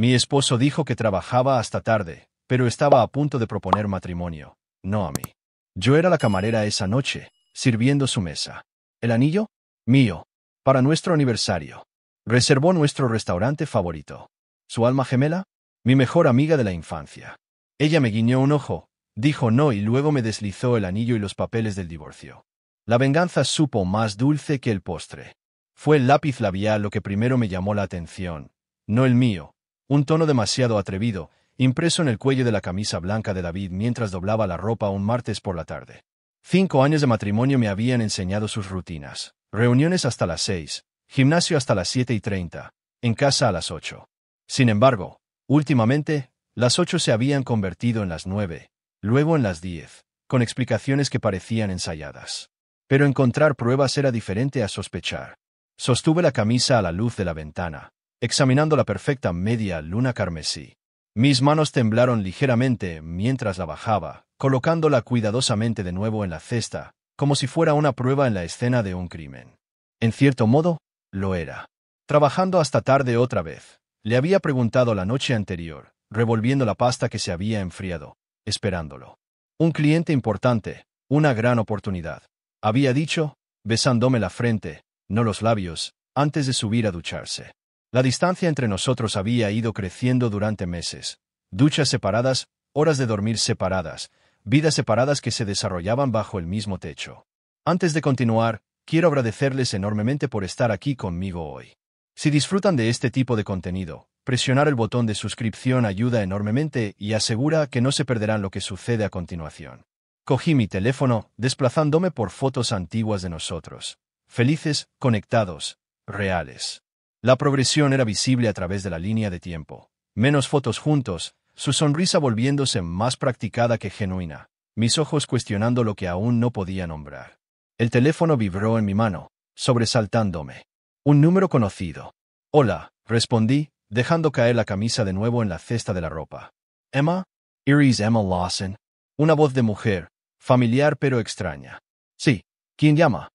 Mi esposo dijo que trabajaba hasta tarde, pero estaba a punto de proponer matrimonio, no a mí. Yo era la camarera esa noche, sirviendo su mesa. ¿El anillo? Mío. Para nuestro aniversario. Reservó nuestro restaurante favorito. ¿Su alma gemela? Mi mejor amiga de la infancia. Ella me guiñó un ojo, dijo no y luego me deslizó el anillo y los papeles del divorcio. La venganza supo más dulce que el postre. Fue el lápiz labial lo que primero me llamó la atención, no el mío, un tono demasiado atrevido, impreso en el cuello de la camisa blanca de David mientras doblaba la ropa un martes por la tarde. 5 años de matrimonio me habían enseñado sus rutinas. Reuniones hasta las 6, gimnasio hasta las 7:30, en casa a las 8. Sin embargo, últimamente, las 8 se habían convertido en las 9, luego en las 10, con explicaciones que parecían ensayadas. Pero encontrar pruebas era diferente a sospechar. Sostuve la camisa a la luz de la ventana, examinando la perfecta media luna carmesí. Mis manos temblaron ligeramente mientras la bajaba, colocándola cuidadosamente de nuevo en la cesta, como si fuera una prueba en la escena de un crimen. En cierto modo, lo era. Trabajando hasta tarde otra vez, le había preguntado la noche anterior, revolviendo la pasta que se había enfriado, esperándolo. Un cliente importante, una gran oportunidad. Había dicho, besándome la frente, no los labios, antes de subir a ducharse. La distancia entre nosotros había ido creciendo durante meses. Duchas separadas, horas de dormir separadas, vidas separadas que se desarrollaban bajo el mismo techo. Antes de continuar, quiero agradecerles enormemente por estar aquí conmigo hoy. Si disfrutan de este tipo de contenido, presionar el botón de suscripción ayuda enormemente y asegura que no se perderán lo que sucede a continuación. Cogí mi teléfono, desplazándome por fotos antiguas de nosotros. Felices, conectados, reales. La progresión era visible a través de la línea de tiempo. Menos fotos juntos, su sonrisa volviéndose más practicada que genuina, mis ojos cuestionando lo que aún no podía nombrar. El teléfono vibró en mi mano, sobresaltándome. Un número conocido. Hola, respondí, dejando caer la camisa de nuevo en la cesta de la ropa. ¿Emma? ¿Eres Emma Lawson? Una voz de mujer, familiar pero extraña. Sí, ¿quién llama?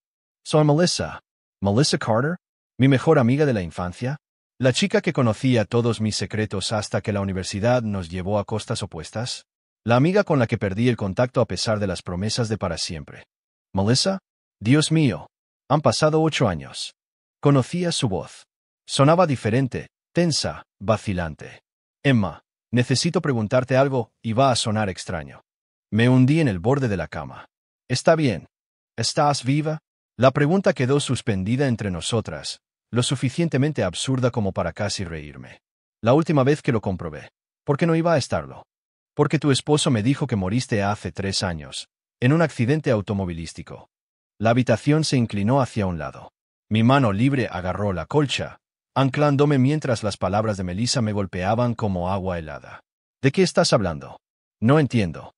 Soy Melissa. ¿Melissa Carter? ¿Mi mejor amiga de la infancia? ¿La chica que conocía todos mis secretos hasta que la universidad nos llevó a costas opuestas? ¿La amiga con la que perdí el contacto a pesar de las promesas de para siempre? ¿Melissa? Dios mío. Han pasado 8 años. Conocía su voz. Sonaba diferente, tensa, vacilante. Emma, necesito preguntarte algo y va a sonar extraño. Me hundí en el borde de la cama. ¿Está bien? ¿Estás viva? La pregunta quedó suspendida entre nosotras, lo suficientemente absurda como para casi reírme. La última vez que lo comprobé. ¿Por qué no iba a estarlo? Porque tu esposo me dijo que moriste hace 3 años, en un accidente automovilístico. La habitación se inclinó hacia un lado. Mi mano libre agarró la colcha, anclándome mientras las palabras de Melissa me golpeaban como agua helada. ¿De qué estás hablando? No entiendo.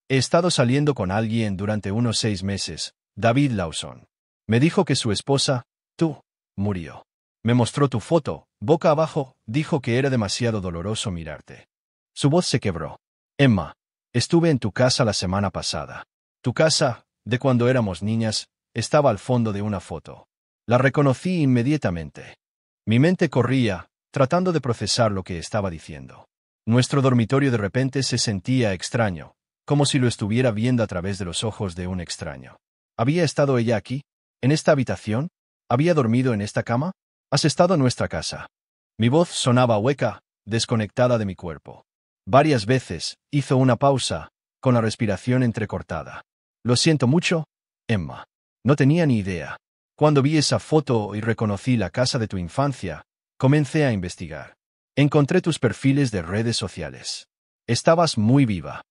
He estado saliendo con alguien durante unos 6 meses, David Lawson. Me dijo que su esposa, tú, murió. Me mostró tu foto, boca abajo, dijo que era demasiado doloroso mirarte. Su voz se quebró. Emma, estuve en tu casa la semana pasada. Tu casa, de cuando éramos niñas, estaba al fondo de una foto. La reconocí inmediatamente. Mi mente corría, tratando de procesar lo que estaba diciendo. Nuestro dormitorio de repente se sentía extraño, como si lo estuviera viendo a través de los ojos de un extraño. ¿Había estado ella aquí? ¿En esta habitación? ¿Había dormido en esta cama? ¿Has estado en nuestra casa? Mi voz sonaba hueca, desconectada de mi cuerpo. Varias veces, hizo una pausa, con la respiración entrecortada. Lo siento mucho, Emma. No tenía ni idea. Cuando vi esa foto y reconocí la casa de tu infancia, comencé a investigar. Encontré tus perfiles de redes sociales. Estabas muy viva.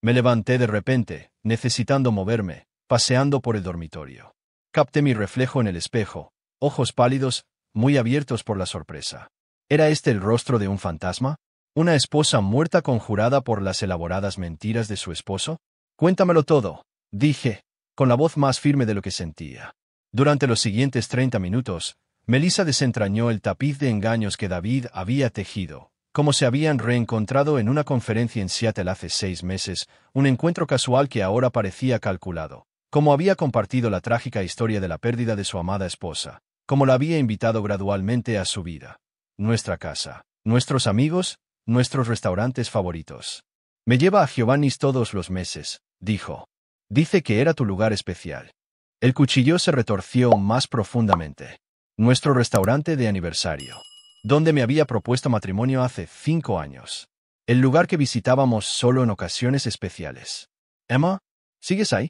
Me levanté de repente, necesitando moverme, paseando por el dormitorio. Capté mi reflejo en el espejo, ojos pálidos, muy abiertos por la sorpresa. ¿Era este el rostro de un fantasma? ¿Una esposa muerta conjurada por las elaboradas mentiras de su esposo? Cuéntamelo todo, dije, con la voz más firme de lo que sentía. Durante los siguientes 30 minutos, Melissa desentrañó el tapiz de engaños que David había tejido, como se habían reencontrado en una conferencia en Seattle hace 6 meses, un encuentro casual que ahora parecía calculado. Como había compartido la trágica historia de la pérdida de su amada esposa, como la había invitado gradualmente a su vida. Nuestra casa, nuestros amigos, nuestros restaurantes favoritos. Me lleva a Giovanni's todos los meses, dijo. Dice que era tu lugar especial. El cuchillo se retorció más profundamente. Nuestro restaurante de aniversario, donde me había propuesto matrimonio hace 5 años. El lugar que visitábamos solo en ocasiones especiales. Emma, ¿sigues ahí?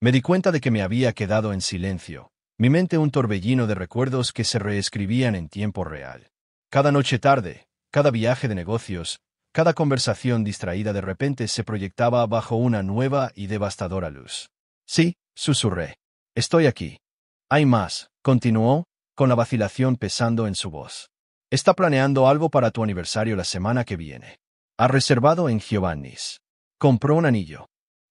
Me di cuenta de que me había quedado en silencio, mi mente un torbellino de recuerdos que se reescribían en tiempo real. Cada noche tarde, cada viaje de negocios, cada conversación distraída de repente se proyectaba bajo una nueva y devastadora luz. Sí, susurré. Estoy aquí. Hay más, continuó, con la vacilación pesando en su voz. Está planeando algo para tu aniversario la semana que viene. Ha reservado en Giovanni's. Compró un anillo.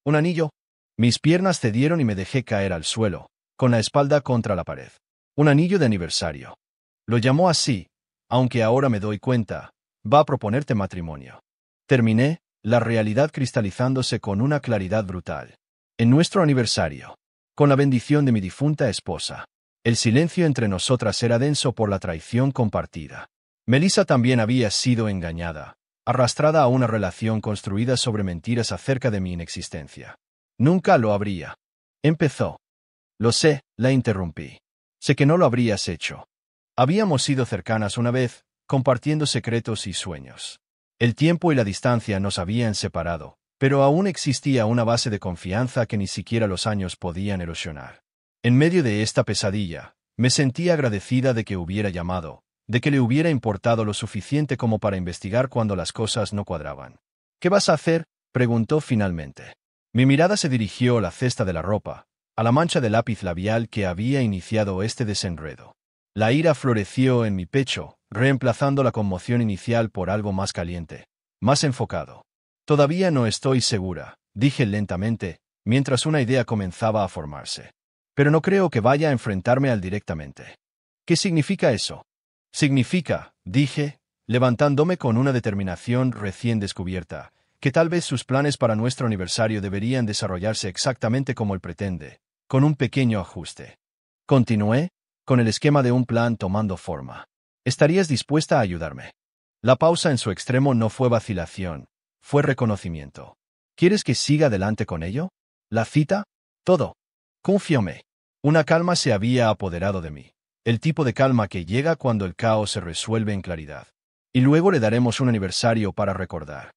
¿Un anillo? Mis piernas cedieron y me dejé caer al suelo, con la espalda contra la pared. Un anillo de aniversario. Lo llamó así, aunque ahora me doy cuenta, va a proponerte matrimonio. Terminé, la realidad cristalizándose con una claridad brutal. En nuestro aniversario, con la bendición de mi difunta esposa, el silencio entre nosotras era denso por la traición compartida. Melissa también había sido engañada, arrastrada a una relación construida sobre mentiras acerca de mi inexistencia. Nunca lo habría. Empezó. Lo sé, la interrumpí. Sé que no lo habrías hecho. Habíamos sido cercanas una vez, compartiendo secretos y sueños. El tiempo y la distancia nos habían separado, pero aún existía una base de confianza que ni siquiera los años podían erosionar. En medio de esta pesadilla, me sentí agradecida de que hubiera llamado, de que le hubiera importado lo suficiente como para investigar cuando las cosas no cuadraban. ¿Qué vas a hacer?, preguntó finalmente. Mi mirada se dirigió a la cesta de la ropa, a la mancha de lápiz labial que había iniciado este desenredo. La ira floreció en mi pecho, reemplazando la conmoción inicial por algo más caliente, más enfocado. Todavía no estoy segura, dije lentamente, mientras una idea comenzaba a formarse. Pero no creo que vaya a enfrentarme al directamente. ¿Qué significa eso? Significa, dije, levantándome con una determinación recién descubierta, que tal vez sus planes para nuestro aniversario deberían desarrollarse exactamente como él pretende, con un pequeño ajuste. Continué, con el esquema de un plan tomando forma. ¿Estarías dispuesta a ayudarme? La pausa en su extremo no fue vacilación, fue reconocimiento. ¿Quieres que siga adelante con ello? ¿La cita? Todo. Confíame. Una calma se había apoderado de mí. El tipo de calma que llega cuando el caos se resuelve en claridad. Y luego le daremos un aniversario para recordar.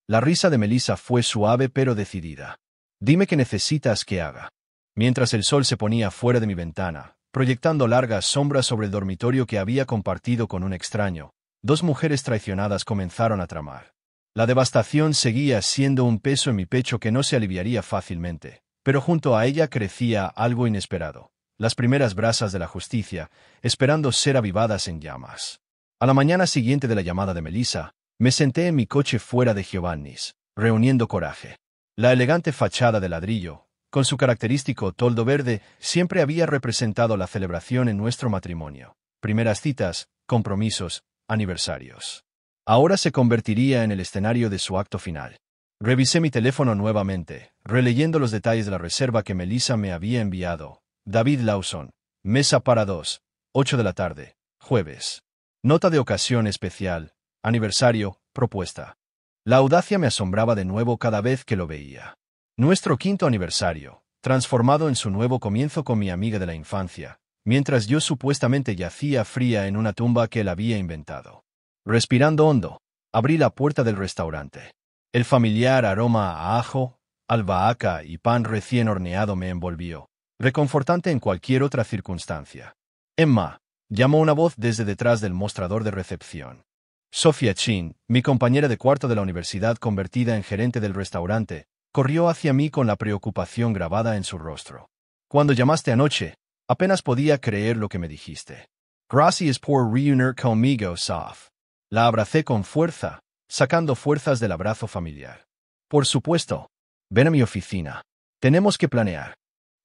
La risa de Melissa fue suave pero decidida. Dime qué necesitas que haga. Mientras el sol se ponía fuera de mi ventana, proyectando largas sombras sobre el dormitorio que había compartido con un extraño, 2 mujeres traicionadas comenzaron a tramar. La devastación seguía siendo un peso en mi pecho que no se aliviaría fácilmente, pero junto a ella crecía algo inesperado, las primeras brasas de la justicia, esperando ser avivadas en llamas. A la mañana siguiente de la llamada de Melissa, me senté en mi coche fuera de Giovanni's, reuniendo coraje. La elegante fachada de ladrillo, con su característico toldo verde, siempre había representado la celebración en nuestro matrimonio. Primeras citas, compromisos, aniversarios. Ahora se convertiría en el escenario de su acto final. Revisé mi teléfono nuevamente, releyendo los detalles de la reserva que Melissa me había enviado. David Lawson, mesa para 2, 8 de la tarde, jueves. Nota de ocasión especial, aniversario, propuesta. La audacia me asombraba de nuevo cada vez que lo veía. Nuestro 5º aniversario, transformado en su nuevo comienzo con mi amiga de la infancia, mientras yo supuestamente yacía fría en una tumba que él había inventado. Respirando hondo, abrí la puerta del restaurante. El familiar aroma a ajo, albahaca y pan recién horneado me envolvió, reconfortante en cualquier otra circunstancia. Emma, llamó una voz desde detrás del mostrador de recepción. Sofía Chin, mi compañera de cuarto de la universidad convertida en gerente del restaurante, corrió hacia mí con la preocupación grabada en su rostro. Cuando llamaste anoche, apenas podía creer lo que me dijiste. Gracias por reunir conmigo, Sof. La abracé con fuerza, sacando fuerzas del abrazo familiar. Por supuesto. Ven a mi oficina. Tenemos que planear.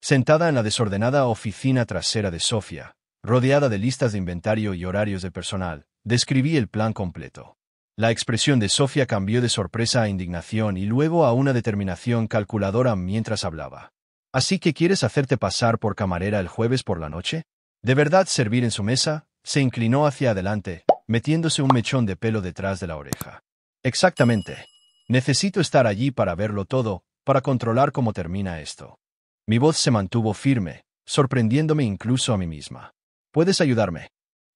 Sentada en la desordenada oficina trasera de Sofía, rodeada de listas de inventario y horarios de personal, describí el plan completo. La expresión de Sofía cambió de sorpresa a indignación y luego a una determinación calculadora mientras hablaba. ¿Así que quieres hacerte pasar por camarera el jueves por la noche? ¿De verdad servir en su mesa? Se inclinó hacia adelante, metiéndose un mechón de pelo detrás de la oreja. Exactamente. Necesito estar allí para verlo todo, para controlar cómo termina esto. Mi voz se mantuvo firme, sorprendiéndome incluso a mí misma. ¿Puedes ayudarme?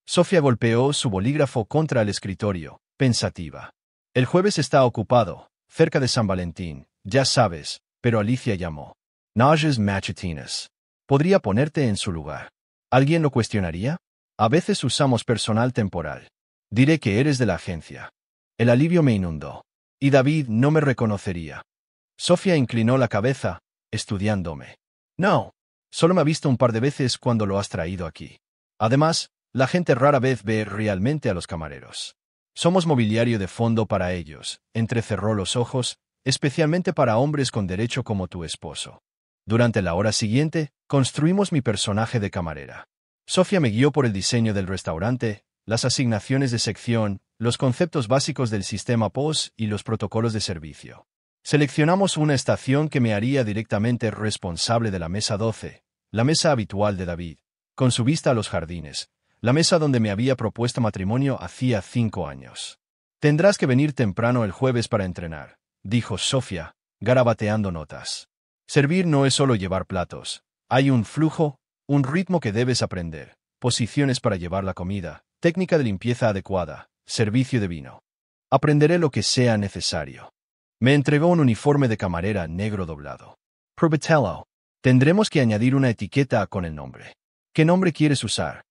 Sofía golpeó su bolígrafo contra el escritorio, pensativa. El jueves está ocupado, cerca de San Valentín, ya sabes, pero Alicia llamó. Nages matutinas. ¿Podría ponerte en su lugar? ¿Alguien lo cuestionaría? A veces usamos personal temporal. Diré que eres de la agencia. El alivio me inundó. Y David no me reconocería. Sofía inclinó la cabeza, estudiándome. No, solo me ha visto un par de veces cuando lo has traído aquí. Además, la gente rara vez ve realmente a los camareros. Somos mobiliario de fondo para ellos, entrecerró los ojos, especialmente para hombres con derecho como tu esposo. Durante la hora siguiente, construimos mi personaje de camarera. Sofía me guió por el diseño del restaurante, las asignaciones de sección, los conceptos básicos del sistema POS y los protocolos de servicio. Seleccionamos una estación que me haría directamente responsable de la mesa 12, la mesa habitual de David, con su vista a los jardines, la mesa donde me había propuesto matrimonio hacía 5 años. Tendrás que venir temprano el jueves para entrenar, dijo Sofía, garabateando notas. Servir no es solo llevar platos. Hay un flujo, un ritmo que debes aprender, posiciones para llevar la comida, técnica de limpieza adecuada, servicio de vino. Aprenderé lo que sea necesario. Me entregó un uniforme de camarera negro doblado. Probatello. Tendremos que añadir una etiqueta con el nombre. ¿Qué nombre quieres usar?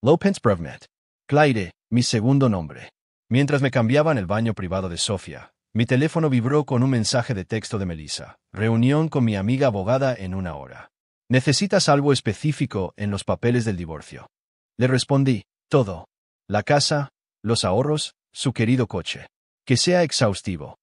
Lopez Brevmet. Claire, mi segundo nombre. Mientras me cambiaba en el baño privado de Sofía, mi teléfono vibró con un mensaje de texto de Melissa. Reunión con mi amiga abogada en 1 hora. ¿Necesitas algo específico en los papeles del divorcio? Le respondí, todo. La casa, los ahorros, su querido coche. Que sea exhaustivo.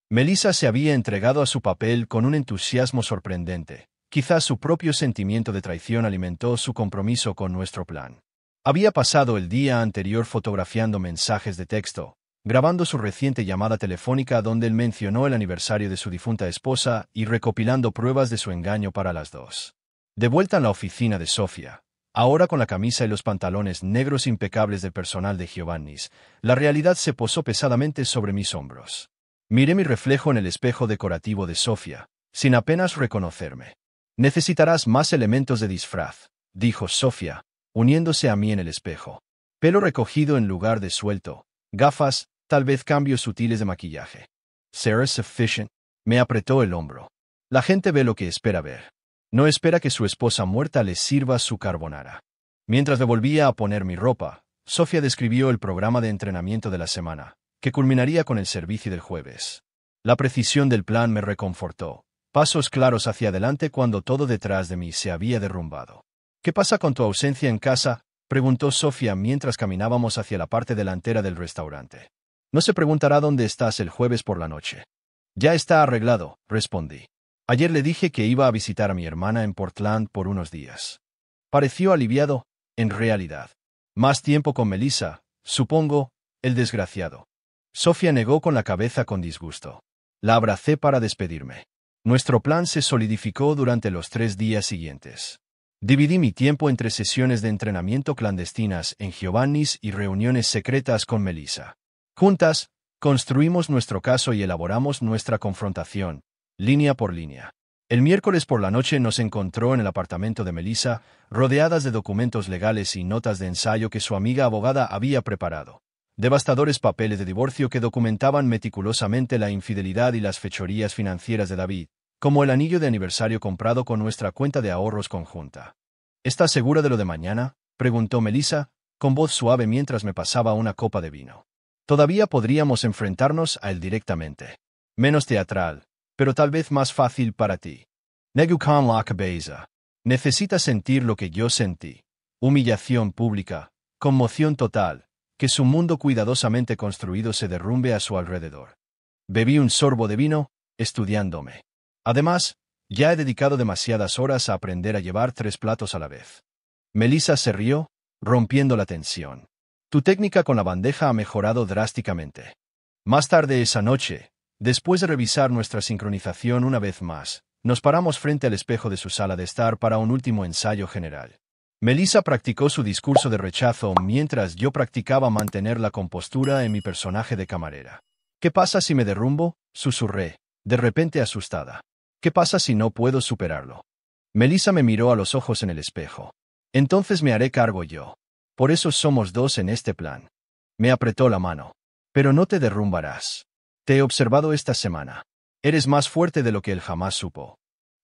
Melissa se había entregado a su papel con un entusiasmo sorprendente. Quizás su propio sentimiento de traición alimentó su compromiso con nuestro plan. Había pasado el día anterior fotografiando mensajes de texto, grabando su reciente llamada telefónica donde él mencionó el aniversario de su difunta esposa y recopilando pruebas de su engaño para las dos. De vuelta en la oficina de Sofía, ahora con la camisa y los pantalones negros impecables del personal de Giovanni's, la realidad se posó pesadamente sobre mis hombros. Miré mi reflejo en el espejo decorativo de Sofía, sin apenas reconocerme. Necesitarás más elementos de disfraz, dijo Sofía, uniéndose a mí en el espejo. Pelo recogido en lugar de suelto, gafas, tal vez cambios sutiles de maquillaje. ¿Será sufficient? Me apretó el hombro. La gente ve lo que espera ver. No espera que su esposa muerta le sirva su carbonara. Mientras me volvía a poner mi ropa, Sofía describió el programa de entrenamiento de la semana, que culminaría con el servicio del jueves. La precisión del plan me reconfortó. Pasos claros hacia adelante cuando todo detrás de mí se había derrumbado. ¿Qué pasa con tu ausencia en casa?, preguntó Sofía mientras caminábamos hacia la parte delantera del restaurante. No se preguntará dónde estás el jueves por la noche. Ya está arreglado, respondí. Ayer le dije que iba a visitar a mi hermana en Portland por unos días. Pareció aliviado, en realidad. Más tiempo con Melissa, supongo, el desgraciado. Sofía negó con la cabeza con disgusto. La abracé para despedirme. Nuestro plan se solidificó durante los 3 días siguientes. Dividí mi tiempo entre sesiones de entrenamiento clandestinas en Giovanni's y reuniones secretas con Melissa. Juntas, construimos nuestro caso y elaboramos nuestra confrontación, línea por línea. El miércoles por la noche nos encontró en el apartamento de Melissa, rodeadas de documentos legales y notas de ensayo que su amiga abogada había preparado. Devastadores papeles de divorcio que documentaban meticulosamente la infidelidad y las fechorías financieras de David, como el anillo de aniversario comprado con nuestra cuenta de ahorros conjunta. ¿Estás segura de lo de mañana?, preguntó Melissa, con voz suave mientras me pasaba una copa de vino. Todavía podríamos enfrentarnos a él directamente. Menos teatral, pero tal vez más fácil para ti. Negukan la cabeza. Necesitas sentir lo que yo sentí. Humillación pública, conmoción total, que su mundo cuidadosamente construido se derrumbe a su alrededor. Bebí un sorbo de vino, estudiándome. Además, ya he dedicado demasiadas horas a aprender a llevar 3 platos a la vez. Melissa se rió, rompiendo la tensión. Tu técnica con la bandeja ha mejorado drásticamente. Más tarde esa noche, después de revisar nuestra sincronización una vez más, nos paramos frente al espejo de su sala de estar para un último ensayo general. Melissa practicó su discurso de rechazo mientras yo practicaba mantener la compostura en mi personaje de camarera. ¿Qué pasa si me derrumbo? Susurré, de repente asustada. ¿Qué pasa si no puedo superarlo? Melissa me miró a los ojos en el espejo. Entonces me haré cargo yo. Por eso somos dos en este plan. Me apretó la mano. Pero no te derrumbarás. Te he observado esta semana. Eres más fuerte de lo que él jamás supo.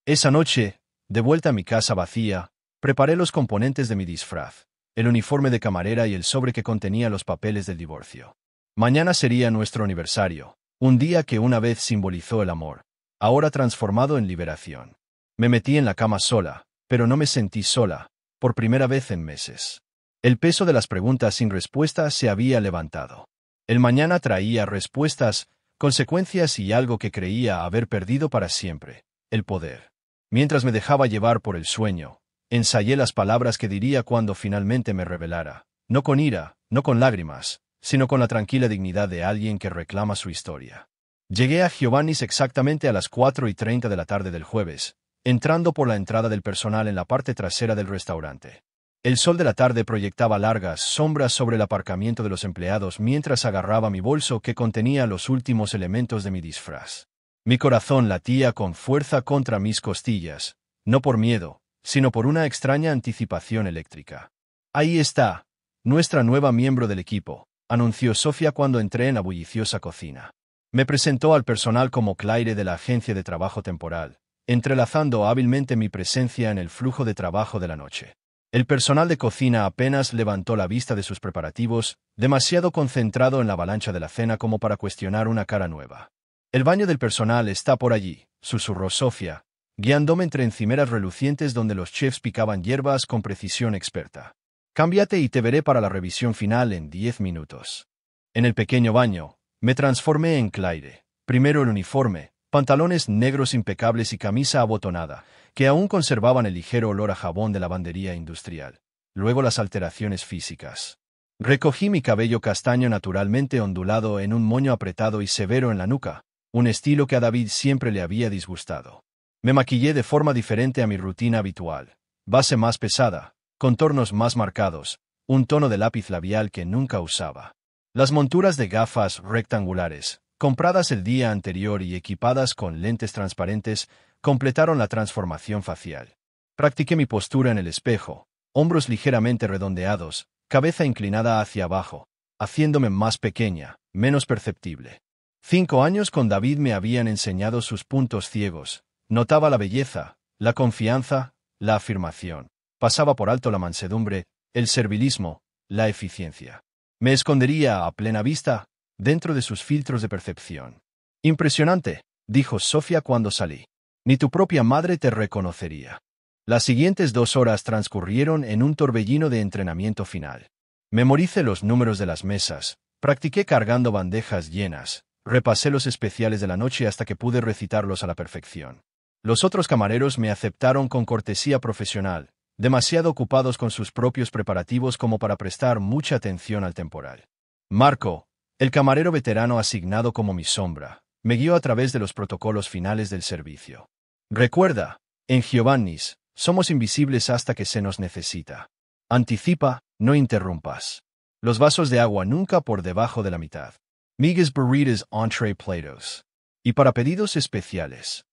Esa noche, de vuelta a mi casa vacía, preparé los componentes de mi disfraz, el uniforme de camarera y el sobre que contenía los papeles del divorcio. Mañana sería nuestro aniversario, un día que una vez simbolizó el amor, ahora transformado en liberación. Me metí en la cama sola, pero no me sentí sola, por primera vez en meses. El peso de las preguntas sin respuesta se había levantado. El mañana traía respuestas, consecuencias y algo que creía haber perdido para siempre, el poder. Mientras me dejaba llevar por el sueño, ensayé las palabras que diría cuando finalmente me revelara, no con ira, no con lágrimas, sino con la tranquila dignidad de alguien que reclama su historia. Llegué a Giovanni's exactamente a las 4:30 de la tarde del jueves, entrando por la entrada del personal en la parte trasera del restaurante. El sol de la tarde proyectaba largas sombras sobre el aparcamiento de los empleados mientras agarraba mi bolso que contenía los últimos elementos de mi disfraz. Mi corazón latía con fuerza contra mis costillas, no por miedo, sino por una extraña anticipación eléctrica. Ahí está, nuestra nueva miembro del equipo, anunció Sofía cuando entré en la bulliciosa cocina. Me presentó al personal como Claire de la agencia de trabajo temporal, entrelazando hábilmente mi presencia en el flujo de trabajo de la noche. El personal de cocina apenas levantó la vista de sus preparativos, demasiado concentrado en la avalancha de la cena como para cuestionar una cara nueva. El baño del personal está por allí, susurró Sofía, guiándome entre encimeras relucientes donde los chefs picaban hierbas con precisión experta. Cámbiate y te veré para la revisión final en 10 minutos. En el pequeño baño, me transformé en Claire. Primero el uniforme, pantalones negros impecables y camisa abotonada, que aún conservaban el ligero olor a jabón de lavandería industrial. Luego las alteraciones físicas. Recogí mi cabello castaño naturalmente ondulado en un moño apretado y severo en la nuca, un estilo que a David siempre le había disgustado. Me maquillé de forma diferente a mi rutina habitual. Base más pesada, contornos más marcados, un tono de lápiz labial que nunca usaba. Las monturas de gafas rectangulares, compradas el día anterior y equipadas con lentes transparentes, completaron la transformación facial. Practiqué mi postura en el espejo, hombros ligeramente redondeados, cabeza inclinada hacia abajo, haciéndome más pequeña, menos perceptible. 5 años con David me habían enseñado sus puntos ciegos. Notaba la belleza, la confianza, la afirmación. Pasaba por alto la mansedumbre, el servilismo, la eficiencia. Me escondería a plena vista, dentro de sus filtros de percepción. Impresionante, dijo Sofía cuando salí. Ni tu propia madre te reconocería. Las siguientes 2 horas transcurrieron en un torbellino de entrenamiento final. Memoricé los números de las mesas, practiqué cargando bandejas llenas, repasé los especiales de la noche hasta que pude recitarlos a la perfección. Los otros camareros me aceptaron con cortesía profesional, demasiado ocupados con sus propios preparativos como para prestar mucha atención al temporal. Marco, el camarero veterano asignado como mi sombra, me guió a través de los protocolos finales del servicio. Recuerda, en Giovanni's, somos invisibles hasta que se nos necesita. Anticipa, no interrumpas. Los vasos de agua nunca por debajo de la mitad. Migas burritos entree platos. Y para pedidos especiales.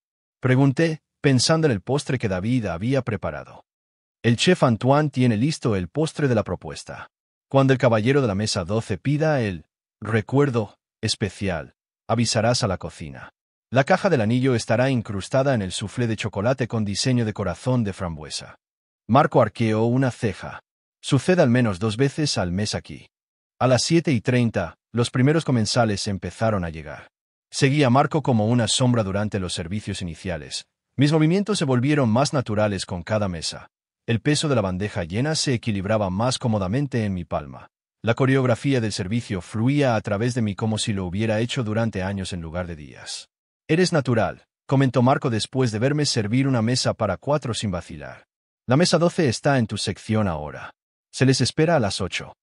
Pregunté, pensando en el postre que David había preparado. El chef Antoine tiene listo el postre de la propuesta. Cuando el caballero de la mesa 12 pida el recuerdo especial, avisarás a la cocina. La caja del anillo estará incrustada en el soufflé de chocolate con diseño de corazón de frambuesa. Marco arqueó una ceja. Sucede al menos 2 veces al mes aquí. A las 7:30, los primeros comensales empezaron a llegar. Seguí a Marco como una sombra durante los servicios iniciales. Mis movimientos se volvieron más naturales con cada mesa. El peso de la bandeja llena se equilibraba más cómodamente en mi palma. La coreografía del servicio fluía a través de mí como si lo hubiera hecho durante años en lugar de días. Eres natural, comentó Marco después de verme servir una mesa para 4 sin vacilar. La mesa 12 está en tu sección ahora. Se les espera a las 8.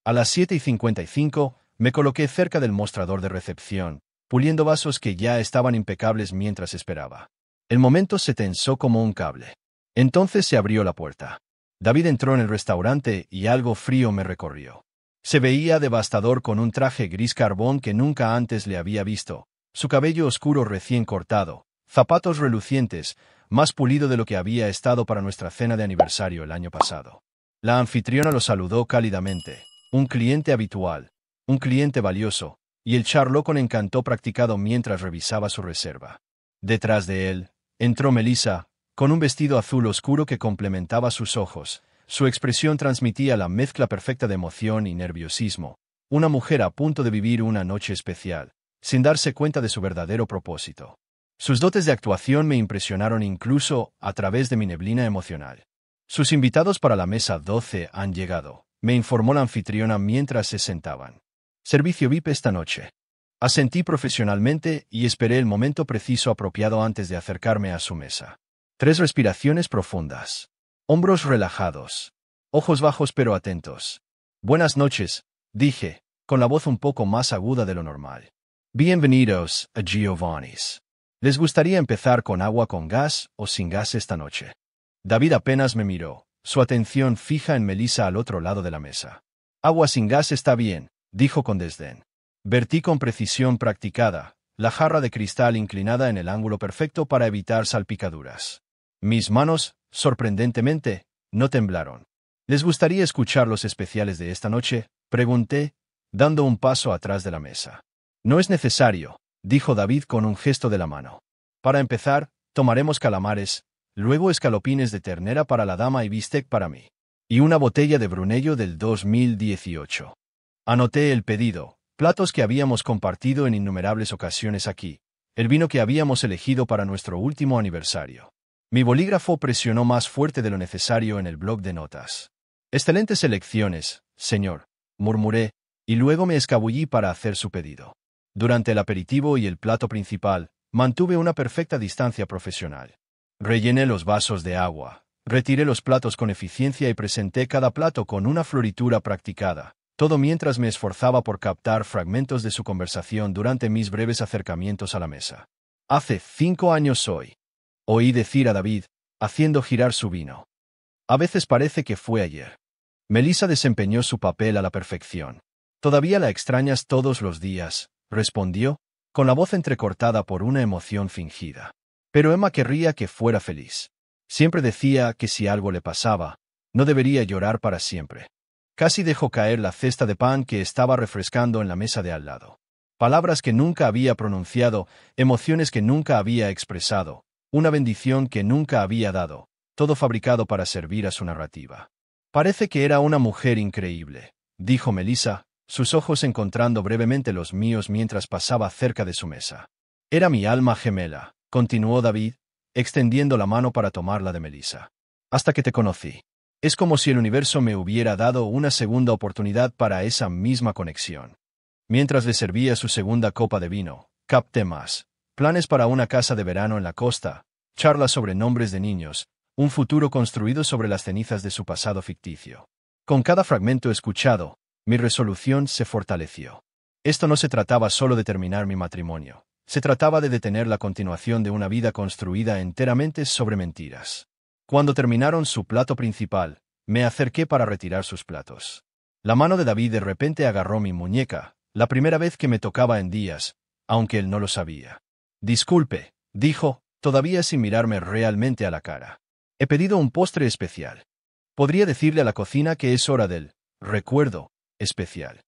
A las 7:55, me coloqué cerca del mostrador de recepción, puliendo vasos que ya estaban impecables mientras esperaba. El momento se tensó como un cable. Entonces se abrió la puerta. David entró en el restaurante y algo frío me recorrió. Se veía devastador con un traje gris carbón que nunca antes le había visto, su cabello oscuro recién cortado, zapatos relucientes, más pulido de lo que había estado para nuestra cena de aniversario el año pasado. La anfitriona lo saludó cálidamente. Un cliente habitual, un cliente valioso, y el charló con encanto practicado mientras revisaba su reserva. Detrás de él, entró Melissa, con un vestido azul oscuro que complementaba sus ojos. Su expresión transmitía la mezcla perfecta de emoción y nerviosismo. Una mujer a punto de vivir una noche especial, sin darse cuenta de su verdadero propósito. Sus dotes de actuación me impresionaron incluso a través de mi neblina emocional. Sus invitados para la mesa 12 han llegado, me informó la anfitriona mientras se sentaban. Servicio VIP esta noche. Asentí profesionalmente y esperé el momento preciso apropiado antes de acercarme a su mesa. 3 respiraciones profundas. Hombros relajados. Ojos bajos pero atentos. Buenas noches, dije, con la voz un poco más aguda de lo normal. Bienvenidos a Giovanni's. ¿Les gustaría empezar con agua con gas o sin gas esta noche? David apenas me miró, su atención fija en Melissa al otro lado de la mesa. Agua sin gas está bien, dijo con desdén. Vertí con precisión practicada, la jarra de cristal inclinada en el ángulo perfecto para evitar salpicaduras. Mis manos, sorprendentemente, no temblaron. ¿Les gustaría escuchar los especiales de esta noche?, pregunté, dando un paso atrás de la mesa. No es necesario, dijo David con un gesto de la mano. Para empezar, tomaremos calamares, luego escalopines de ternera para la dama y bistec para mí. Y una botella de Brunello del 2018. Anoté el pedido, platos que habíamos compartido en innumerables ocasiones aquí, el vino que habíamos elegido para nuestro último aniversario. Mi bolígrafo presionó más fuerte de lo necesario en el bloc de notas. Excelentes elecciones, señor, murmuré, y luego me escabullí para hacer su pedido. Durante el aperitivo y el plato principal, mantuve una perfecta distancia profesional. Rellené los vasos de agua, retiré los platos con eficiencia y presenté cada plato con una floritura practicada, todo mientras me esforzaba por captar fragmentos de su conversación durante mis breves acercamientos a la mesa. Hace 5 años hoy, oí decir a David, haciendo girar su vino. A veces parece que fue ayer. Melissa desempeñó su papel a la perfección. ¿Todavía la extrañas todos los días?, respondió, con la voz entrecortada por una emoción fingida. Pero Emma querría que fuera feliz. Siempre decía que si algo le pasaba, no debería llorar para siempre. Casi dejó caer la cesta de pan que estaba refrescando en la mesa de al lado. Palabras que nunca había pronunciado, emociones que nunca había expresado, una bendición que nunca había dado, todo fabricado para servir a su narrativa. Parece que era una mujer increíble, dijo Melissa, sus ojos encontrando brevemente los míos mientras pasaba cerca de su mesa. Era mi alma gemela, continuó David, extendiendo la mano para tomarla de Melissa. Hasta que te conocí. Es como si el universo me hubiera dado una segunda oportunidad para esa misma conexión. Mientras le servía su segunda copa de vino, capté más. Planes para una casa de verano en la costa, charlas sobre nombres de niños, un futuro construido sobre las cenizas de su pasado ficticio. Con cada fragmento escuchado, mi resolución se fortaleció. Esto no se trataba solo de terminar mi matrimonio. Se trataba de detener la continuación de una vida construida enteramente sobre mentiras. Cuando terminaron su plato principal, me acerqué para retirar sus platos. La mano de David de repente agarró mi muñeca, la primera vez que me tocaba en días, aunque él no lo sabía. Disculpe, dijo, todavía sin mirarme realmente a la cara. He pedido un postre especial. Podría decirle a la cocina que es hora del recuerdo especial.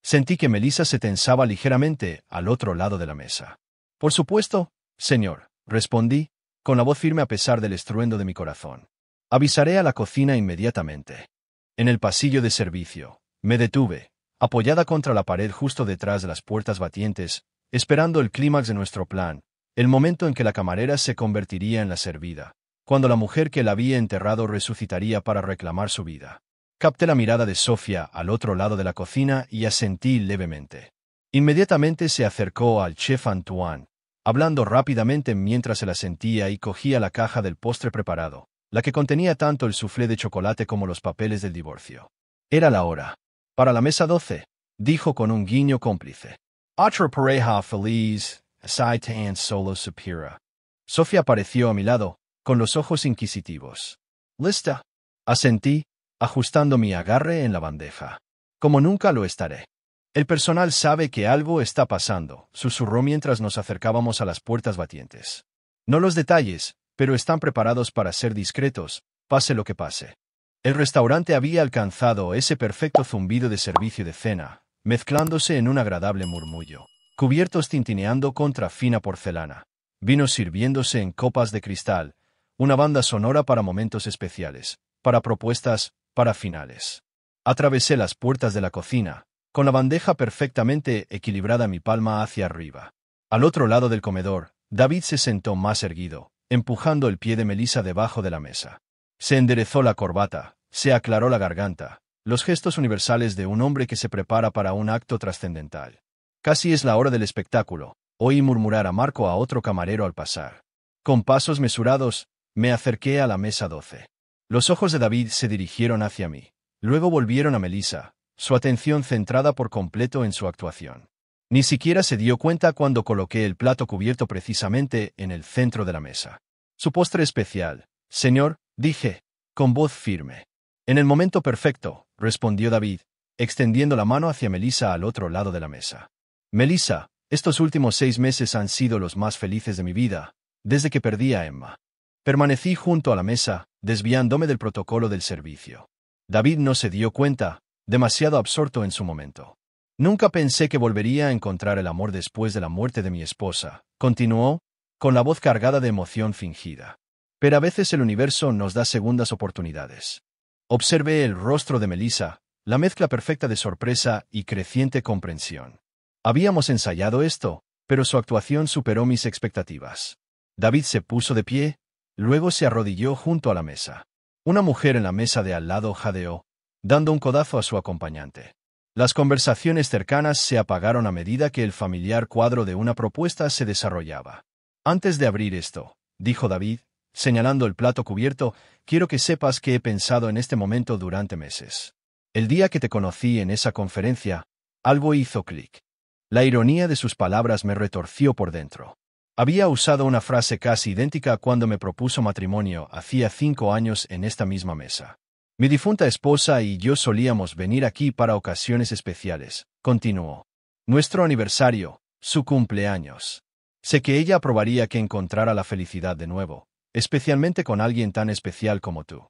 Sentí que Melissa se tensaba ligeramente al otro lado de la mesa. Por supuesto, señor, respondí, con la voz firme a pesar del estruendo de mi corazón. Avisaré a la cocina inmediatamente. En el pasillo de servicio, me detuve, apoyada contra la pared justo detrás de las puertas batientes, esperando el clímax de nuestro plan, el momento en que la camarera se convertiría en la servida, cuando la mujer que la había enterrado resucitaría para reclamar su vida. Capté la mirada de Sofía al otro lado de la cocina y asentí levemente. Inmediatamente se acercó al chef Antoine, hablando rápidamente mientras se la sentía y cogía la caja del postre preparado, la que contenía tanto el soufflé de chocolate como los papeles del divorcio. Era la hora. Para la mesa 12, dijo con un guiño cómplice. Otra pareja feliz, así tan solo supera. Sofía apareció a mi lado, con los ojos inquisitivos. ¿Lista? Asentí, ajustando mi agarre en la bandeja. Como nunca lo estaré. El personal sabe que algo está pasando, susurró mientras nos acercábamos a las puertas batientes. No los detalles, pero están preparados para ser discretos, pase lo que pase. El restaurante había alcanzado ese perfecto zumbido de servicio de cena, mezclándose en un agradable murmullo. Cubiertos tintineando contra fina porcelana. Vinos sirviéndose en copas de cristal. Una banda sonora para momentos especiales, para propuestas, para finales. Atravesé las puertas de la cocina, con la bandeja perfectamente equilibrada mi palma hacia arriba. Al otro lado del comedor, David se sentó más erguido, empujando el pie de Melissa debajo de la mesa. Se enderezó la corbata, se aclaró la garganta, los gestos universales de un hombre que se prepara para un acto trascendental. Casi es la hora del espectáculo, oí murmurar a Marco a otro camarero al pasar. Con pasos mesurados, me acerqué a la mesa 12. Los ojos de David se dirigieron hacia mí. Luego volvieron a Melissa, su atención centrada por completo en su actuación. Ni siquiera se dio cuenta cuando coloqué el plato cubierto precisamente en el centro de la mesa. Su postre especial, señor, dije, con voz firme. En el momento perfecto, respondió David, extendiendo la mano hacia Melissa al otro lado de la mesa. Melissa, estos últimos 6 meses han sido los más felices de mi vida, desde que perdí a Emma. Permanecí junto a la mesa, desviándome del protocolo del servicio. David no se dio cuenta, demasiado absorto en su momento. Nunca pensé que volvería a encontrar el amor después de la muerte de mi esposa, continuó, con la voz cargada de emoción fingida. Pero a veces el universo nos da segundas oportunidades. Observé el rostro de Melissa, la mezcla perfecta de sorpresa y creciente comprensión. Habíamos ensayado esto, pero su actuación superó mis expectativas. David se puso de pie, luego se arrodilló junto a la mesa. Una mujer en la mesa de al lado jadeó, dando un codazo a su acompañante. Las conversaciones cercanas se apagaron a medida que el familiar cuadro de una propuesta se desarrollaba. Antes de abrir esto, dijo David, señalando el plato cubierto, quiero que sepas que he pensado en este momento durante meses. El día que te conocí en esa conferencia, algo hizo clic. La ironía de sus palabras me retorció por dentro. Había usado una frase casi idéntica cuando me propuso matrimonio hacía 5 años en esta misma mesa. Mi difunta esposa y yo solíamos venir aquí para ocasiones especiales, continuó. Nuestro aniversario, su cumpleaños. Sé que ella aprobaría que encontrara la felicidad de nuevo, especialmente con alguien tan especial como tú.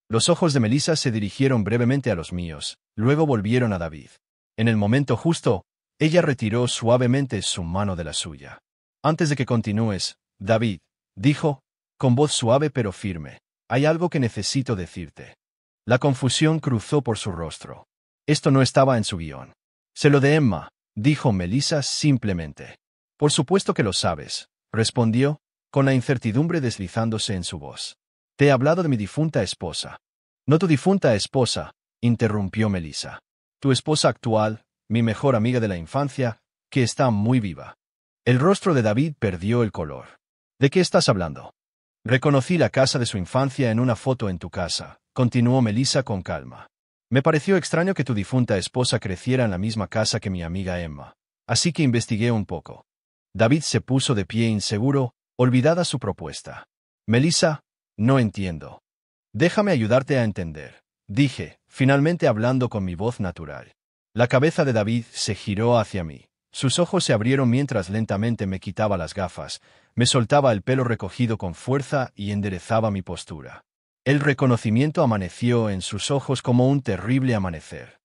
Los ojos de Melissa se dirigieron brevemente a los míos, luego volvieron a David. En el momento justo, ella retiró suavemente su mano de la suya. Antes de que continúes, David, dijo, con voz suave pero firme, hay algo que necesito decirte. La confusión cruzó por su rostro. Esto no estaba en su guión. Se lo de Emma, dijo Melissa simplemente. Por supuesto que lo sabes, respondió, con la incertidumbre deslizándose en su voz. Te he hablado de mi difunta esposa. No tu difunta esposa, interrumpió Melissa. Tu esposa actual, mi mejor amiga de la infancia, que está muy viva. El rostro de David perdió el color. ¿De qué estás hablando? Reconocí la casa de su infancia en una foto en tu casa, continuó Melissa con calma. Me pareció extraño que tu difunta esposa creciera en la misma casa que mi amiga Emma, así que investigué un poco. David se puso de pie inseguro, olvidada su propuesta. Melissa, no entiendo. Déjame ayudarte a entender, dije, finalmente hablando con mi voz natural. La cabeza de David se giró hacia mí. Sus ojos se abrieron mientras lentamente me quitaba las gafas, me soltaba el pelo recogido con fuerza y enderezaba mi postura. El reconocimiento amaneció en sus ojos como un terrible amanecer.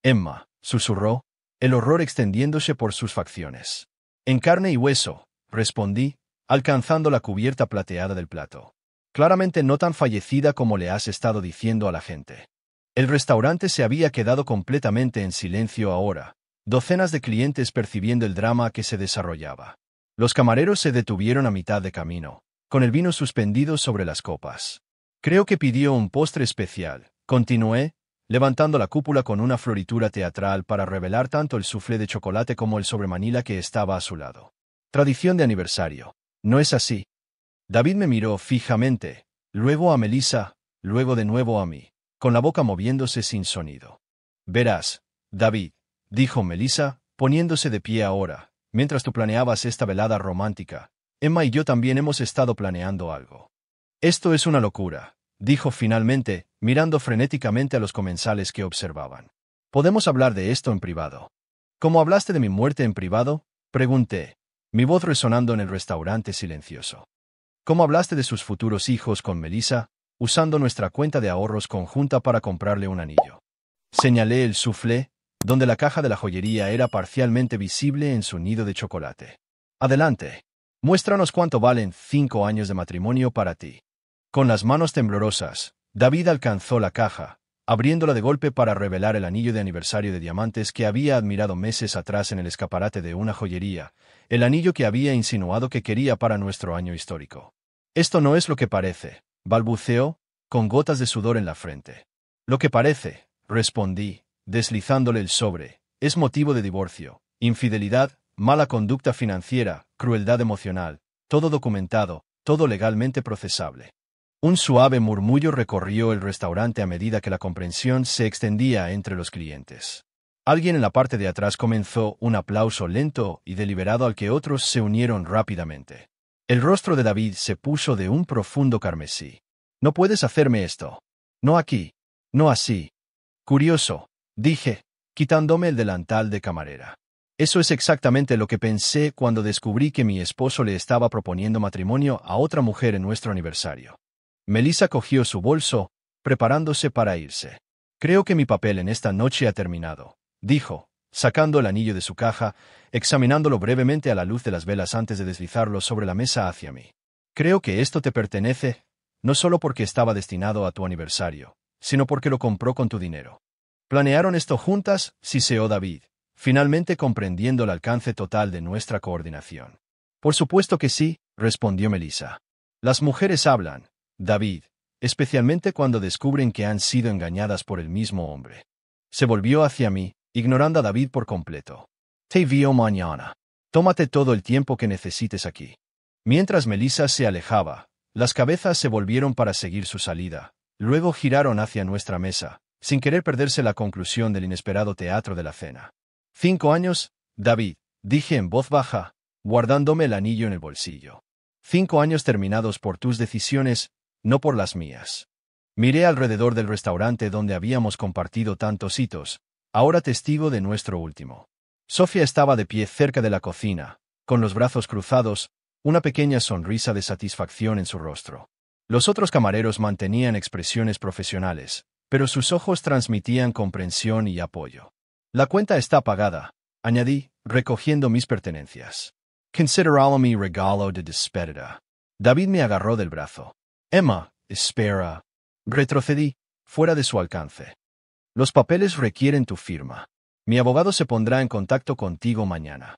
Emma, susurró, el horror extendiéndose por sus facciones. En carne y hueso, respondí, alcanzando la cubierta plateada del plato. Claramente no tan fallecida como le has estado diciendo a la gente. El restaurante se había quedado completamente en silencio ahora, docenas de clientes percibiendo el drama que se desarrollaba. Los camareros se detuvieron a mitad de camino, con el vino suspendido sobre las copas. Creo que pidió un postre especial, continué, levantando la cúpula con una floritura teatral para revelar tanto el soufflé de chocolate como el sobremanila que estaba a su lado. Tradición de aniversario, ¿no es así? David me miró fijamente, luego a Melissa, luego de nuevo a mí, con la boca moviéndose sin sonido. Verás, David, dijo Melissa, poniéndose de pie ahora, mientras tú planeabas esta velada romántica, Emma y yo también hemos estado planeando algo. Esto es una locura, dijo finalmente, mirando frenéticamente a los comensales que observaban. Podemos hablar de esto en privado. ¿Cómo hablaste de mi muerte en privado? Pregunté, mi voz resonando en el restaurante silencioso. ¿Cómo hablaste de sus futuros hijos con Melissa, usando nuestra cuenta de ahorros conjunta para comprarle un anillo? Señalé el soufflé, donde la caja de la joyería era parcialmente visible en su nido de chocolate. Adelante. Muéstranos cuánto valen 5 años de matrimonio para ti. Con las manos temblorosas, David alcanzó la caja, abriéndola de golpe para revelar el anillo de aniversario de diamantes que había admirado meses atrás en el escaparate de una joyería, el anillo que había insinuado que quería para nuestro año histórico. Esto no es lo que parece, balbuceó, con gotas de sudor en la frente. Lo que parece, respondí, deslizándole el sobre, es motivo de divorcio, infidelidad, mala conducta financiera, crueldad emocional, todo documentado, todo legalmente procesable. Un suave murmullo recorrió el restaurante a medida que la comprensión se extendía entre los clientes. Alguien en la parte de atrás comenzó un aplauso lento y deliberado al que otros se unieron rápidamente. El rostro de David se puso de un profundo carmesí. No puedes hacerme esto. No aquí. No así. Curioso, dije, quitándome el delantal de camarera. Eso es exactamente lo que pensé cuando descubrí que mi esposo le estaba proponiendo matrimonio a otra mujer en nuestro aniversario. Melissa cogió su bolso, preparándose para irse. Creo que mi papel en esta noche ha terminado, dijo, sacando el anillo de su caja, examinándolo brevemente a la luz de las velas antes de deslizarlo sobre la mesa hacia mí. Creo que esto te pertenece, no solo porque estaba destinado a tu aniversario, sino porque lo compró con tu dinero. ¿Planearon esto juntas?, siseó David, finalmente comprendiendo el alcance total de nuestra coordinación. Por supuesto que sí, respondió Melissa. Las mujeres hablan, David, especialmente cuando descubren que han sido engañadas por el mismo hombre. Se volvió hacia mí, ignorando a David por completo. Te veo mañana. Tómate todo el tiempo que necesites aquí. Mientras Melissa se alejaba, las cabezas se volvieron para seguir su salida, luego giraron hacia nuestra mesa, sin querer perderse la conclusión del inesperado teatro de la cena. 5 años, David, dije en voz baja, guardándome el anillo en el bolsillo. 5 años terminados por tus decisiones, no por las mías. Miré alrededor del restaurante donde habíamos compartido tantos hitos, ahora testigo de nuestro último. Sofía estaba de pie cerca de la cocina, con los brazos cruzados, una pequeña sonrisa de satisfacción en su rostro. Los otros camareros mantenían expresiones profesionales, pero sus ojos transmitían comprensión y apoyo. La cuenta está pagada, añadí, recogiendo mis pertenencias. Consideralo mi regalo de despedida. David me agarró del brazo. Emma, espera. Retrocedí, fuera de su alcance. Los papeles requieren tu firma. Mi abogado se pondrá en contacto contigo mañana.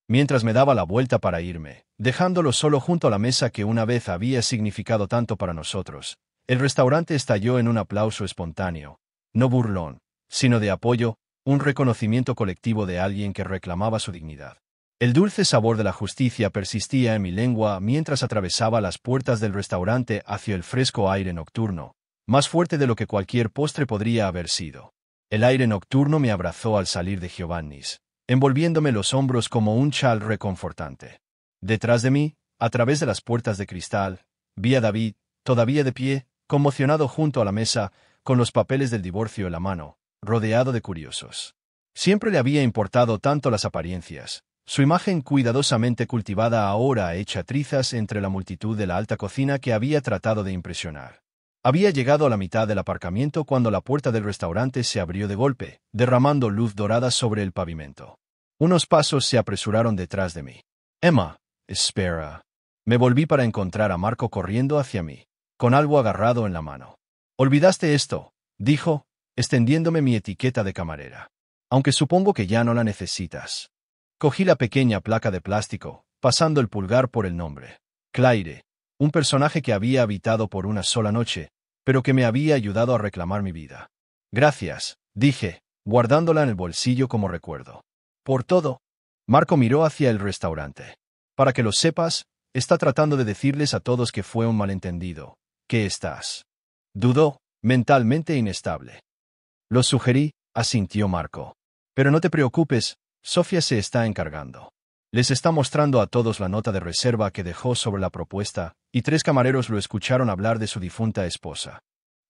Mientras me daba la vuelta para irme, dejándolo solo junto a la mesa que una vez había significado tanto para nosotros, el restaurante estalló en un aplauso espontáneo, no burlón, sino de apoyo, un reconocimiento colectivo de alguien que reclamaba su dignidad. El dulce sabor de la justicia persistía en mi lengua mientras atravesaba las puertas del restaurante hacia el fresco aire nocturno, más fuerte de lo que cualquier postre podría haber sido. El aire nocturno me abrazó al salir de Giovanni's, envolviéndome los hombros como un chal reconfortante. Detrás de mí, a través de las puertas de cristal, vi a David, todavía de pie, conmocionado junto a la mesa, con los papeles del divorcio en la mano, rodeado de curiosos. Siempre le había importado tanto las apariencias, su imagen cuidadosamente cultivada ahora hecha trizas entre la multitud de la alta cocina que había tratado de impresionar. Había llegado a la mitad del aparcamiento cuando la puerta del restaurante se abrió de golpe, derramando luz dorada sobre el pavimento. Unos pasos se apresuraron detrás de mí. Emma, espera. Me volví para encontrar a Marco corriendo hacia mí, con algo agarrado en la mano. Olvidaste esto, dijo, extendiéndome mi etiqueta de camarera. Aunque supongo que ya no la necesitas. Cogí la pequeña placa de plástico, pasando el pulgar por el nombre. Claire, un personaje que había habitado por una sola noche, pero que me había ayudado a reclamar mi vida. Gracias, dije, guardándola en el bolsillo como recuerdo. Por todo. Marco miró hacia el restaurante. Para que lo sepas, está tratando de decirles a todos que fue un malentendido. ¿Qué estás? Dudó, mentalmente inestable. Lo sugerí, asintió Marco. Pero no te preocupes, Sofía se está encargando. Les está mostrando a todos la nota de reserva que dejó sobre la propuesta, y 3 camareros lo escucharon hablar de su difunta esposa.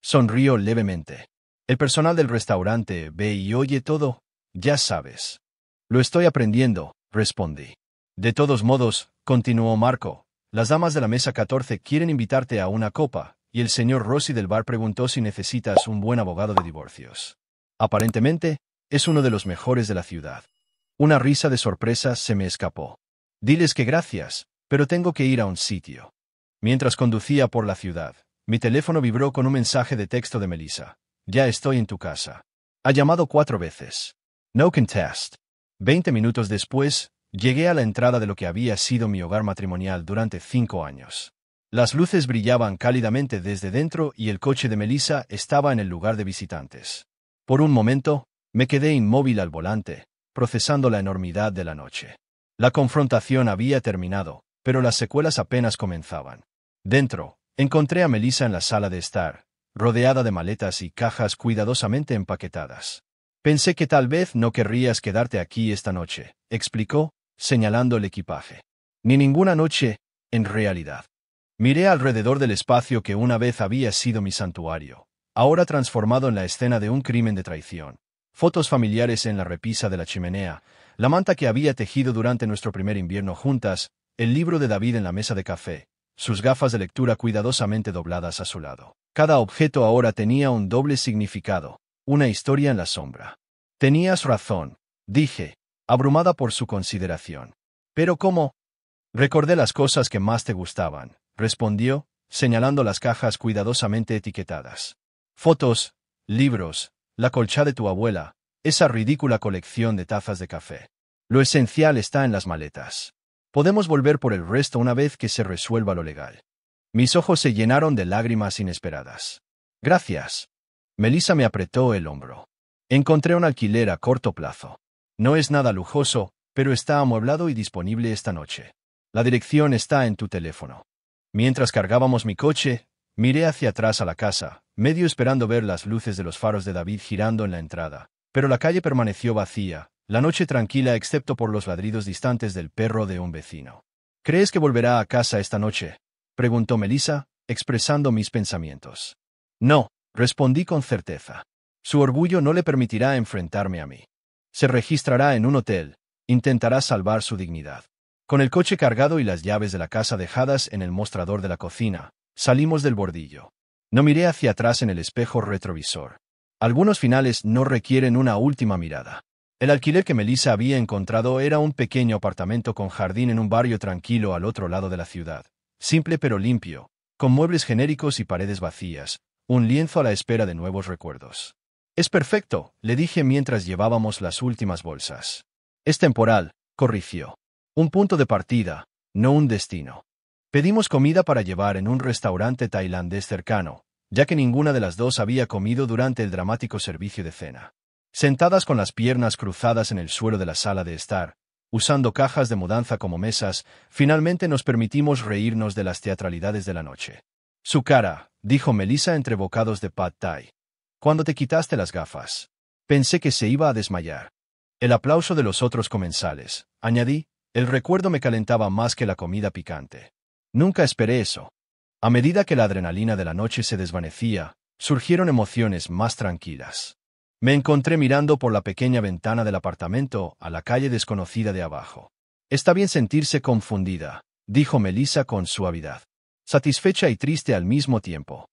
Sonrió levemente. El personal del restaurante ve y oye todo, ya sabes. Lo estoy aprendiendo, respondí. De todos modos, continuó Marco, las damas de la mesa 14 quieren invitarte a una copa, y el señor Rossi del bar preguntó si necesitas un buen abogado de divorcios. Aparentemente, es uno de los mejores de la ciudad. Una risa de sorpresa se me escapó. Diles que gracias, pero tengo que ir a un sitio. Mientras conducía por la ciudad, mi teléfono vibró con un mensaje de texto de Melissa. Ya estoy en tu casa. Ha llamado 4 veces. No contest. 20 minutos después, llegué a la entrada de lo que había sido mi hogar matrimonial durante 5 años. Las luces brillaban cálidamente desde dentro y el coche de Melissa estaba en el lugar de visitantes. Por un momento, me quedé inmóvil al volante, procesando la enormidad de la noche. La confrontación había terminado, pero las secuelas apenas comenzaban. Dentro, encontré a Melissa en la sala de estar, rodeada de maletas y cajas cuidadosamente empaquetadas. Pensé que tal vez no querrías quedarte aquí esta noche, explicó, señalando el equipaje. Ni ninguna noche, en realidad. Miré alrededor del espacio que una vez había sido mi santuario, ahora transformado en la escena de un crimen de traición. Fotos familiares en la repisa de la chimenea, la manta que había tejido durante nuestro primer invierno juntas, el libro de David en la mesa de café, sus gafas de lectura cuidadosamente dobladas a su lado. Cada objeto ahora tenía un doble significado, una historia en la sombra. Tenías razón, dije, abrumada por su consideración. ¿Pero cómo? Recordé las cosas que más te gustaban, respondió, señalando las cajas cuidadosamente etiquetadas. Fotos, libros, la colcha de tu abuela, esa ridícula colección de tazas de café. Lo esencial está en las maletas. Podemos volver por el resto una vez que se resuelva lo legal. Mis ojos se llenaron de lágrimas inesperadas. Gracias. Melissa me apretó el hombro. Encontré un alquiler a corto plazo. No es nada lujoso, pero está amueblado y disponible esta noche. La dirección está en tu teléfono. Mientras cargábamos mi coche, miré hacia atrás a la casa, medio esperando ver las luces de los faros de David girando en la entrada, pero la calle permaneció vacía, la noche tranquila excepto por los ladridos distantes del perro de un vecino. ¿Crees que volverá a casa esta noche?, preguntó Melissa, expresando mis pensamientos. No, respondí con certeza. Su orgullo no le permitirá enfrentarme a mí. Se registrará en un hotel, intentará salvar su dignidad. Con el coche cargado y las llaves de la casa dejadas en el mostrador de la cocina, salimos del bordillo. No miré hacia atrás en el espejo retrovisor. Algunos finales no requieren una última mirada. El alquiler que Melissa había encontrado era un pequeño apartamento con jardín en un barrio tranquilo al otro lado de la ciudad. Simple pero limpio, con muebles genéricos y paredes vacías, un lienzo a la espera de nuevos recuerdos. Es perfecto, le dije mientras llevábamos las últimas bolsas. Es temporal, corrigió. Un punto de partida, no un destino. Pedimos comida para llevar en un restaurante tailandés cercano, ya que ninguna de las dos había comido durante el dramático servicio de cena. Sentadas con las piernas cruzadas en el suelo de la sala de estar, usando cajas de mudanza como mesas, finalmente nos permitimos reírnos de las teatralidades de la noche. Su cara, dijo Melissa entre bocados de pad thai. Cuando te quitaste las gafas, pensé que se iba a desmayar. El aplauso de los otros comensales, añadí, el recuerdo me calentaba más que la comida picante. Nunca esperé eso. A medida que la adrenalina de la noche se desvanecía, surgieron emociones más tranquilas. Me encontré mirando por la pequeña ventana del apartamento a la calle desconocida de abajo. Está bien sentirse confundida, dijo Melissa con suavidad. Satisfecha y triste al mismo tiempo.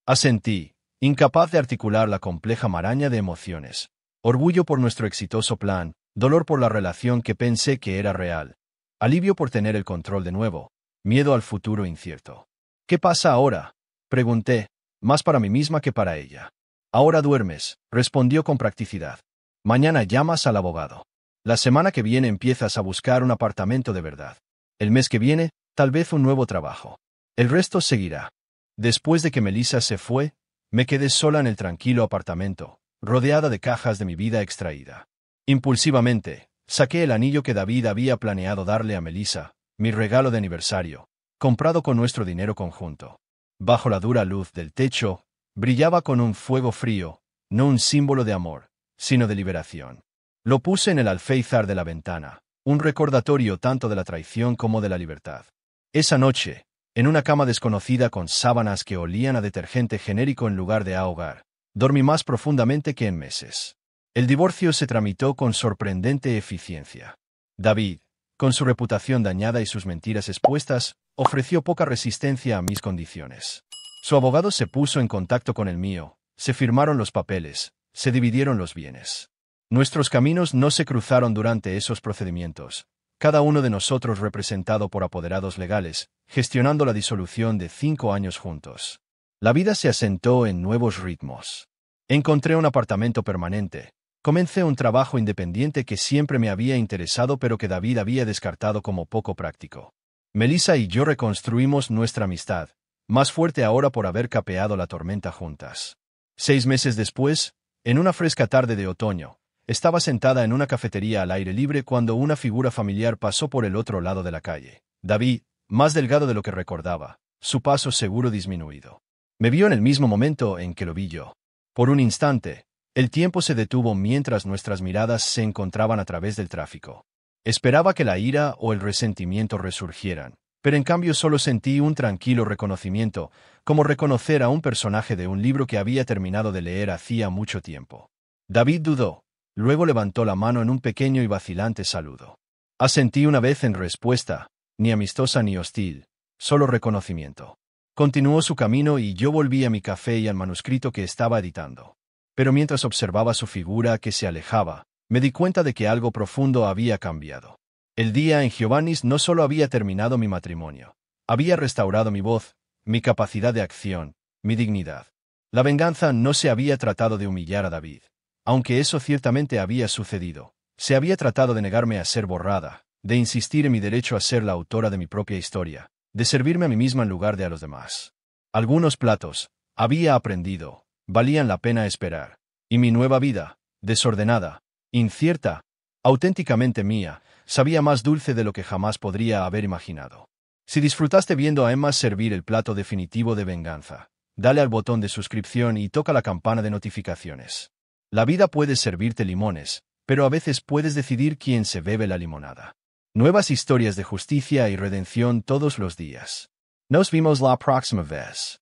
Asentí, incapaz de articular la compleja maraña de emociones. Orgullo por nuestro exitoso plan, dolor por la relación que pensé que era real, alivio por tener el control de nuevo, miedo al futuro incierto. ¿Qué pasa ahora?, pregunté, más para mí misma que para ella. Ahora duermes, respondió con practicidad. Mañana llamas al abogado. La semana que viene empiezas a buscar un apartamento de verdad. El mes que viene, tal vez un nuevo trabajo. El resto seguirá. Después de que Melissa se fue, me quedé sola en el tranquilo apartamento, rodeada de cajas de mi vida extraída. Impulsivamente, saqué el anillo que David había planeado darle a Melissa, mi regalo de aniversario, comprado con nuestro dinero conjunto. Bajo la dura luz del techo, brillaba con un fuego frío, no un símbolo de amor, sino de liberación. Lo puse en el alféizar de la ventana, un recordatorio tanto de la traición como de la libertad. Esa noche, en una cama desconocida con sábanas que olían a detergente genérico en lugar de a hogar, Dormí más profundamente que en meses. El divorcio se tramitó con sorprendente eficiencia. David, con su reputación dañada y sus mentiras expuestas, ofreció poca resistencia a mis condiciones. Su abogado se puso en contacto con el mío, se firmaron los papeles, se dividieron los bienes. Nuestros caminos no se cruzaron durante esos procedimientos, cada uno de nosotros representado por apoderados legales, gestionando la disolución de 5 años juntos. La vida se asentó en nuevos ritmos. Encontré un apartamento permanente. Comencé un trabajo independiente que siempre me había interesado pero que David había descartado como poco práctico. Melissa y yo reconstruimos nuestra amistad, más fuerte ahora por haber capeado la tormenta juntas. 6 meses después, en una fresca tarde de otoño, estaba sentada en una cafetería al aire libre cuando una figura familiar pasó por el otro lado de la calle. David, más delgado de lo que recordaba, su paso seguro disminuido. Me vio en el mismo momento en que lo vi yo. Por un instante, el tiempo se detuvo mientras nuestras miradas se encontraban a través del tráfico. Esperaba que la ira o el resentimiento resurgieran, pero en cambio solo sentí un tranquilo reconocimiento, como reconocer a un personaje de un libro que había terminado de leer hacía mucho tiempo. David dudó, luego levantó la mano en un pequeño y vacilante saludo. Asentí una vez en respuesta, ni amistosa ni hostil, solo reconocimiento. Continuó su camino y yo volví a mi café y al manuscrito que estaba editando. Pero mientras observaba su figura que se alejaba, me di cuenta de que algo profundo había cambiado. El día en Giovanni's no solo había terminado mi matrimonio, había restaurado mi voz, mi capacidad de acción, mi dignidad. La venganza no se había tratado de humillar a David, aunque eso ciertamente había sucedido. Se había tratado de negarme a ser borrada, de insistir en mi derecho a ser la autora de mi propia historia, de servirme a mí misma en lugar de a los demás. Algunos platos, había aprendido, valían la pena esperar, y mi nueva vida, desordenada, incierta, auténticamente mía, sabía más dulce de lo que jamás podría haber imaginado. Si disfrutaste viendo a Emma servir el plato definitivo de venganza, dale al botón de suscripción y toca la campana de notificaciones. La vida puede servirte limones, pero a veces puedes decidir quién se bebe la limonada. Nuevas historias de justicia y redención todos los días. Nos vemos la próxima vez.